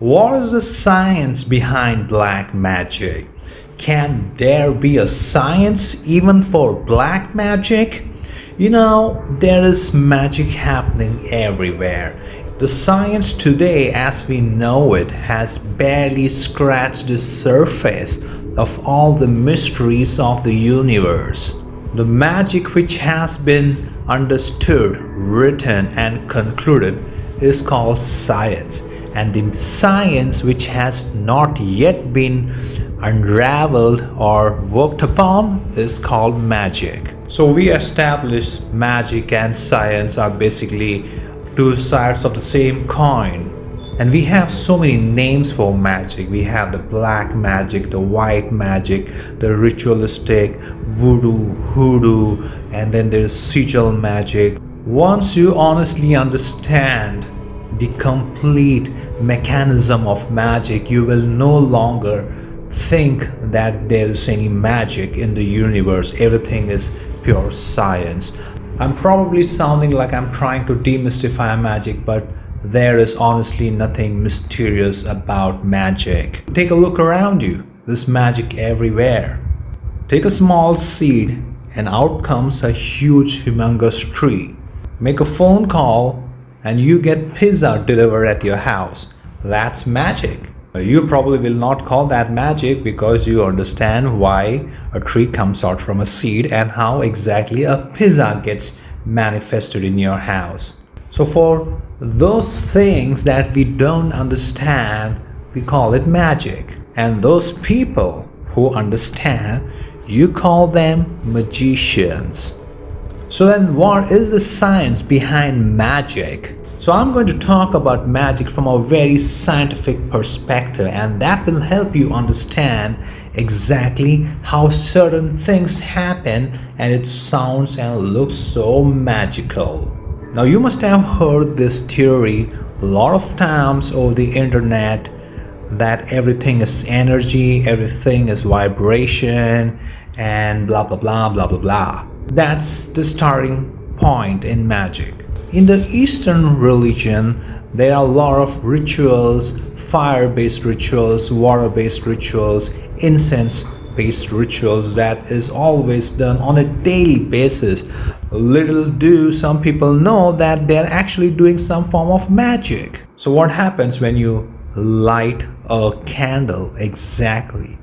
What is the science behind black magic? Can there be a science even for black magic? There is magic happening everywhere. The science today, as we know it, has barely scratched the surface of all the mysteries of the universe. The magic which has been understood, written, and concluded is called science, and the science which has not yet been unraveled or worked upon is called magic. So we established magic and science are basically two sides of the same coin. And we have so many names for magic. We have the black magic, the white magic, the ritualistic, voodoo, hoodoo, and then there's sigil magic. Once you honestly understand the complete mechanism of magic, you will no longer think that there is any magic in the universe. Everything is pure science. I'm probably sounding like I'm trying to demystify magic, but there is honestly nothing mysterious about magic. Take a look around you. There's magic everywhere. Take a small seed and out comes a huge, humongous tree. Make a phone call and you get pizza delivered at your house. That's magic. You probably will not call that magic because you understand why a tree comes out from a seed and how exactly a pizza gets manifested in your house. So for those things that we don't understand, we call it magic. And those people who understand, you call them magicians. So then what is the science behind magic? So I'm going to talk about magic from a very scientific perspective, and that will help you understand exactly how certain things happen and it sounds and looks so magical. Now you must have heard this theory a lot of times over the internet that everything is energy, everything is vibration, and blah blah blah blah blah blah. That's the starting point in magic. In the Eastern religion, there are a lot of rituals, fire-based rituals, water-based rituals, incense-based rituals that is always done on a daily basis. Little do some people know that they're actually doing some form of magic. So what happens when you light a candle? Exactly.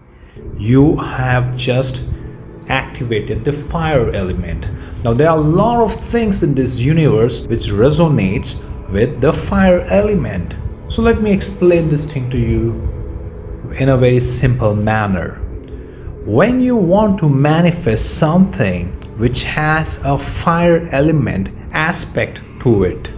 You have just activated the fire element. Now there are a lot of things in this universe which resonates with the fire element. So let me explain this thing to you in a very simple manner. When you want to manifest something which has a fire element aspect to it,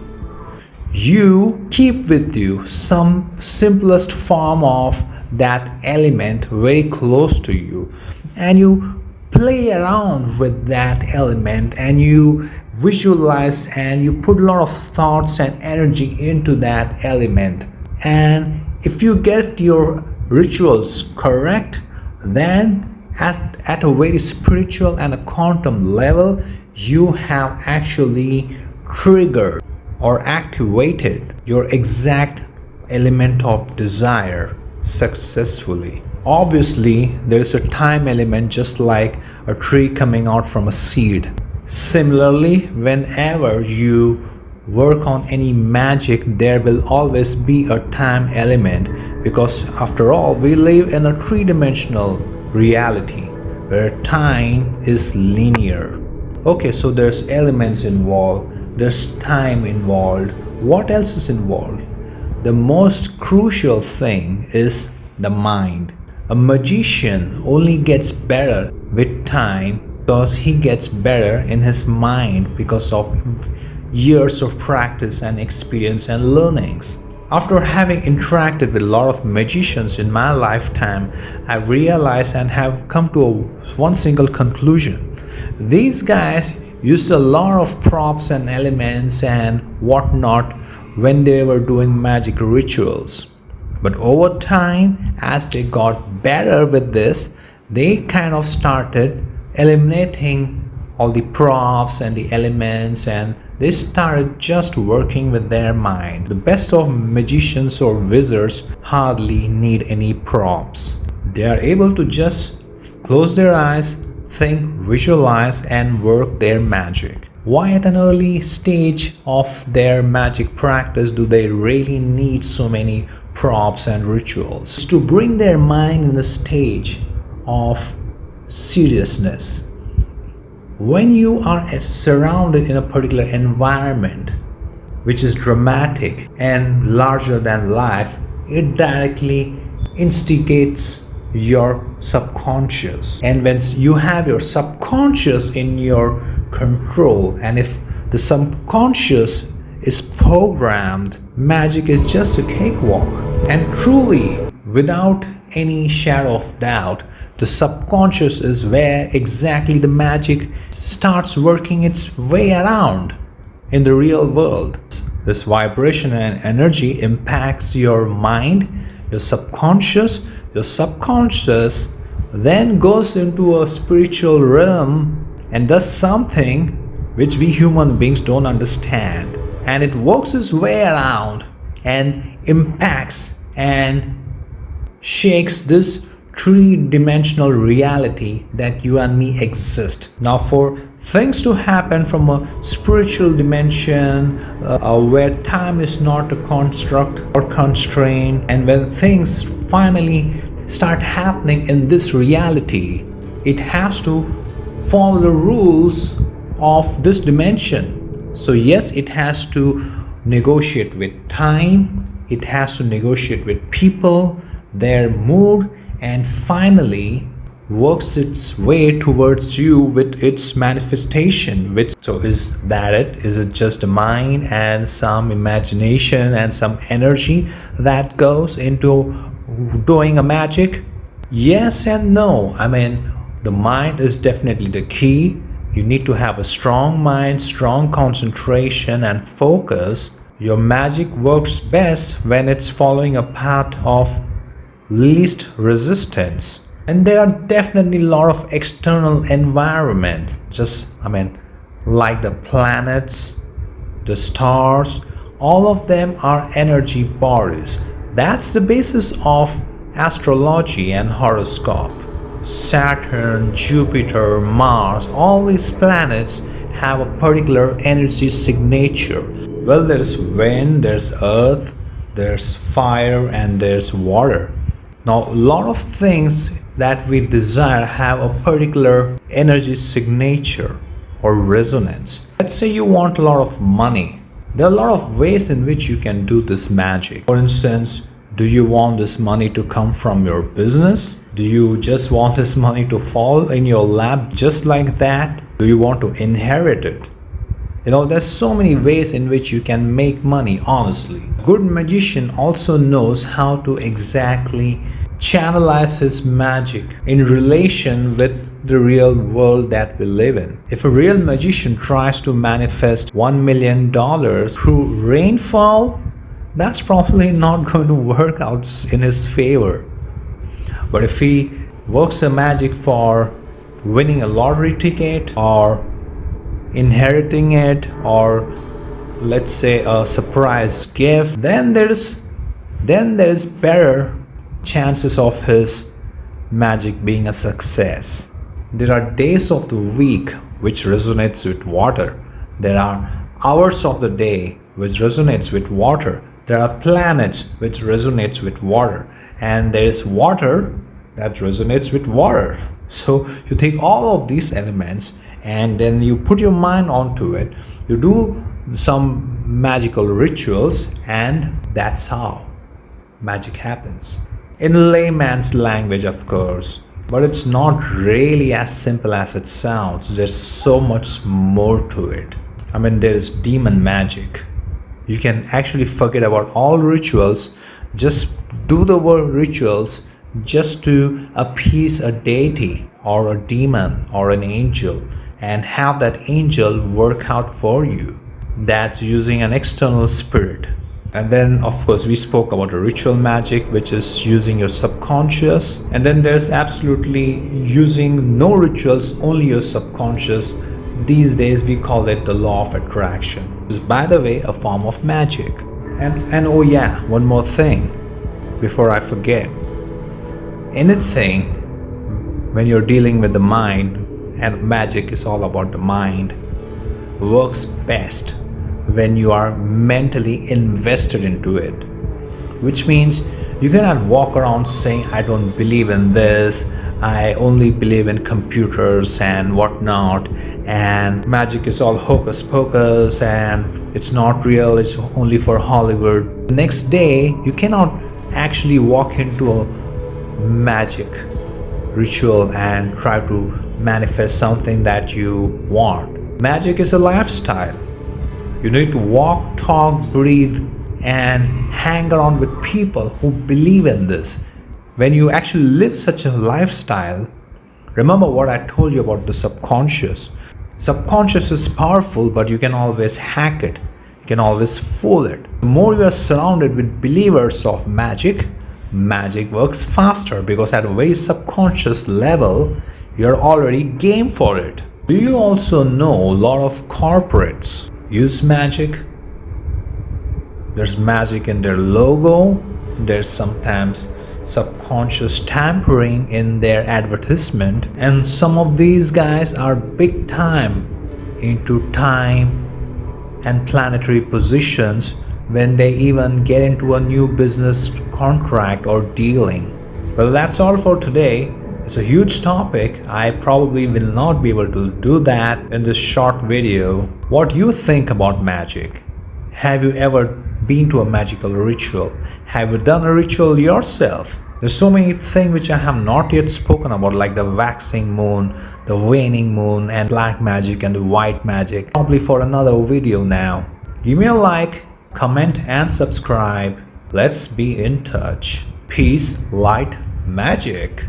you keep with you some simplest form of that element very close to you, and you play around with that element and you visualize and you put a lot of thoughts and energy into that element. And if you get your rituals correct, then at a very spiritual and a quantum level, you have actually triggered or activated your exact element of desire successfully. Obviously, there is a time element, just like a tree coming out from a seed. Similarly, whenever you work on any magic, there will always be a time element, because after all, we live in a three-dimensional reality where time is linear. Okay, so there's elements involved, there's time involved. What else is involved? The most crucial thing is the mind. A magician only gets better with time because he gets better in his mind because of years of practice and experience and learnings. After having interacted with a lot of magicians in my lifetime, I've realized and have come to one single conclusion. These guys used a lot of props and elements and whatnot when they were doing magic rituals. But over time, as they got better with this, they kind of started eliminating all the props and the elements and They started just working with their mind. The best of magicians or wizards hardly need any props. They are able to just close their eyes, think, visualize, and work their magic. Why at an early stage of their magic practice do they really need so many props and rituals? It's to bring their mind in a stage of seriousness. When you are surrounded in a particular environment which is dramatic and larger than life, it directly instigates your subconscious. And when you have your subconscious in your control, and if the subconscious is programmed, magic is just a cakewalk. And truly, without any shadow of doubt, the subconscious is where exactly the magic starts working its way around in the real world. This vibration and energy impacts your mind, your subconscious. Your subconscious then goes into a spiritual realm and does something which we human beings don't understand. And it works its way around and impacts and shakes this three-dimensional reality that you and me exist. Now, for things to happen from a spiritual dimension where time is not a construct or constraint, and when things finally start happening in this reality, it has to follow the rules of this dimension. So yes, it has to negotiate with time, it has to negotiate with people, their mood, and finally works its way towards you with its manifestation. So is that it? Is it just the mind and some imagination and some energy that goes into doing a magic? Yes and no. I mean, the mind is definitely the key. You need to have a strong mind, strong concentration and focus. Your magic works best when it's following a path of least resistance. And there are definitely a lot of external environment, like the planets, the stars, all of them are energy bodies. That's the basis of astrology and horoscope. Saturn, Jupiter, Mars, all these planets have a particular energy signature. Well, there's wind, there's earth, there's fire, and there's water. Now, a lot of things that we desire have a particular energy signature or resonance. Let's say you want a lot of money. There are a lot of ways in which you can do this magic. For instance, do you want this money to come from your business? Do you just want this money to fall in your lap just like that? Do you want to inherit it? There's so many ways in which you can make money, honestly. A good magician also knows how to exactly channelize his magic in relation with the real world that we live in. If a real magician tries to manifest $1 million through rainfall, that's probably not going to work out in his favor. But if he works a magic for winning a lottery ticket or inheriting it, or let's say a surprise gift, then there's better chances of his magic being a success. There are days of the week which resonates with water. There are hours of the day which resonates with water. There are planets which resonates with water, and there is water that resonates with water. So you take all of these elements and then you put your mind onto it, you do some magical rituals, and that's how magic happens. In layman's language, of course, but it's not really as simple as it sounds. There's so much more to it. There is demon magic. You can actually forget about all rituals, just do the word rituals just to appease a deity or a demon or an angel, and have that angel work out for you. That's using an external spirit. And then, of course, we spoke about a ritual magic, which is using your subconscious. And then there's absolutely using no rituals, only your subconscious. These days we call it the law of attraction. It's, by the way, a form of magic. And oh yeah, one more thing before I forget. Anything when you're dealing with the mind, and magic is all about the mind, works best when you are mentally invested into it. Which means you cannot walk around saying, I don't believe in this, I only believe in computers and whatnot, and magic is all hocus pocus and it's not real, it's only for Hollywood. The next day, you cannot actually walk into a magic ritual and try to manifest something that you want. Magic is a lifestyle. You need to walk, talk, breathe, and hang around with people who believe in this. When you actually live such a lifestyle, remember what I told you about the subconscious. Subconscious is powerful, but you can always hack it. You can always fool it. The more you are surrounded with believers of magic, magic works faster because at a very subconscious level, you're already game for it. Do you also know a lot of corporates use magic? There's magic in their logo. There's sometimes subconscious tampering in their advertisement. And some of these guys are big time into time and planetary positions when they even get into a new business contract or dealing. Well, that's all for today. It's a huge topic. I probably will not be able to do that in this short video. What do you think about magic? Have you ever been to a magical ritual? Have you done a ritual yourself? There's so many things which I have not yet spoken about, like the waxing moon, the waning moon, and black magic and the white magic. Probably for another video now. Give me a like, comment and subscribe. Let's be in touch. Peace, light, magic.